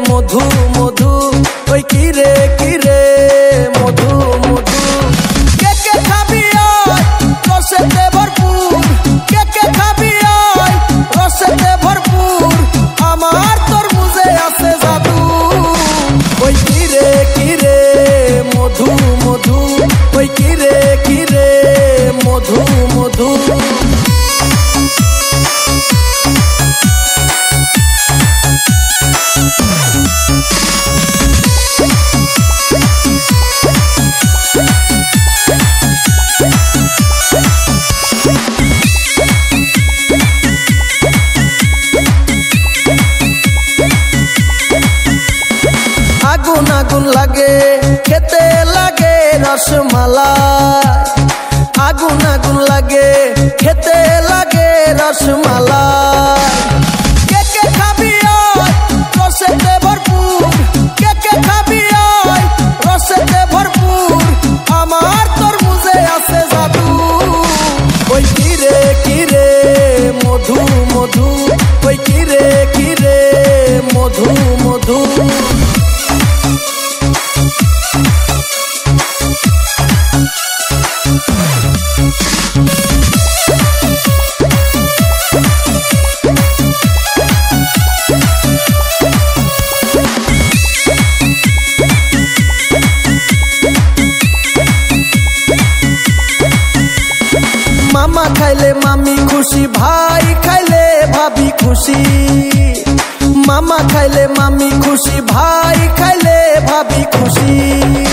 मधु मधु ओई किरे किरे मधु मधु के खाबी रसेते भरपूर के खाबी रसेते भरपूर आमार तरमुजे आछे जादू ओई किरे किरे मधु मधु ओई किरे किरे मधु मधु आगुन आगुन लागे खेते लागे रसमालाई आगुन आगुन लागे खेते लागे रसमालाई के खाबी रसेते भरपूर के खाबी रसेते भरपूर आमार तरमुजे आछे जादू ओई किरे किरे मधु मधु ओई किरे किरे मधु मधु मामा खाइले मामी खुशी भाई खाइले भाभी खुशी मामा खाइले मामी खुशी भाई खाइले भाभी खुशी।